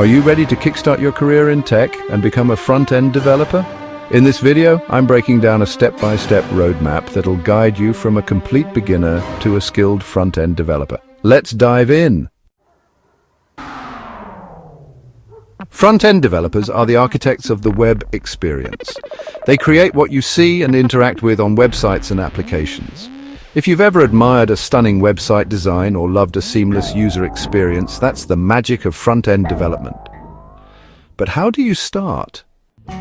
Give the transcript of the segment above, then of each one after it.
Are you ready to kickstart your career in tech and become a front-end developer? In this video, I'm breaking down a step-by-step roadmap that'll guide you from a complete beginner to a skilled front-end developer. Let's dive in. Front-end developers are the architects of the web experience. They create what you see and interact with on websites and applications. If you've ever admired a stunning website design or loved a seamless user experience, that's the magic of front-end development. But how do you start? The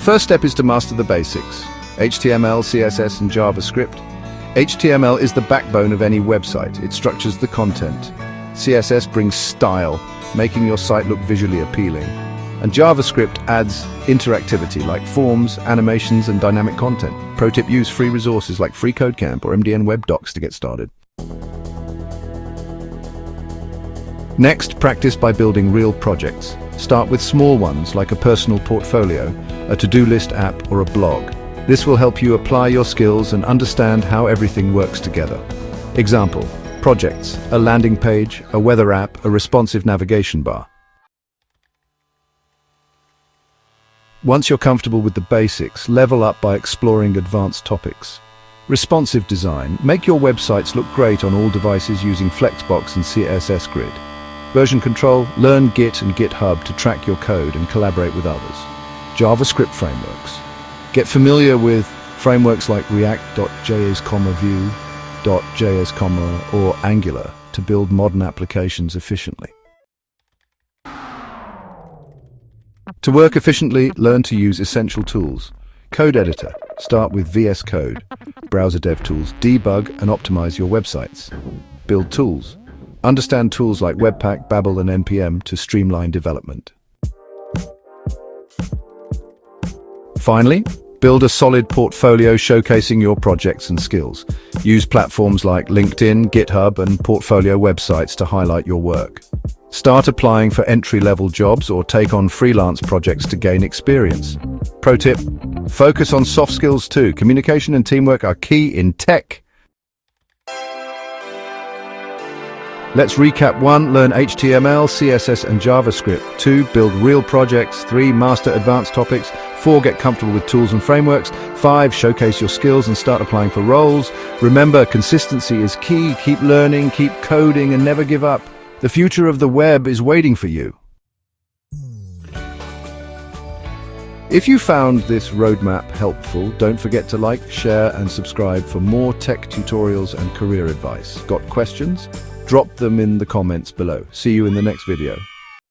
first step is to master the basics: HTML, CSS, and JavaScript. HTML is the backbone of any website. It structures the content. CSS brings style, making your site look visually appealing. And JavaScript adds interactivity like forms, animations, and dynamic content. Pro tip: use free resources like Clipchamp or MDN Web Docs to get started. Next, practice by building real projects. Start with small ones like a personal portfolio, a to-do list app, or a blog. This will help you apply your skills and understand how everything works together. Example: projects, a landing page, a weather app, a responsive navigation bar. Once you're comfortable with the basics, level up by exploring advanced topics. Responsive design. Make your websites look great on all devices using Flexbox and CSS Grid. Version control. Learn Git and GitHub to track your code and collaborate with others. JavaScript frameworks. Get familiar with frameworks like React.js, Vue.js, or Angular to build modern applications efficiently. To work efficiently, learn to use essential tools. Code editor. Start with VS Code. Browser DevTools. Debug and optimize your websites. Build tools. Understand tools like Webpack, Babel, and NPM to streamline development. Finally, build a solid portfolio showcasing your projects and skills. Use platforms like LinkedIn, GitHub, and portfolio websites to highlight your work. Start applying for entry-level jobs or take on freelance projects to gain experience. Pro tip: focus on soft skills too. Communication and teamwork are key in tech. Let's recap. 1. Learn HTML, CSS, and JavaScript. 2. Build real projects. 3. Master advanced topics. 4. Get comfortable with tools and frameworks. 5. Showcase your skills and start applying for roles. Remember, consistency is key. Keep learning, keep coding, and never give up. The future of the web is waiting for you. If you found this roadmap helpful, don't forget to like, share, and subscribe for more tech tutorials and career advice. Got questions? Drop them in the comments below. See you in the next video.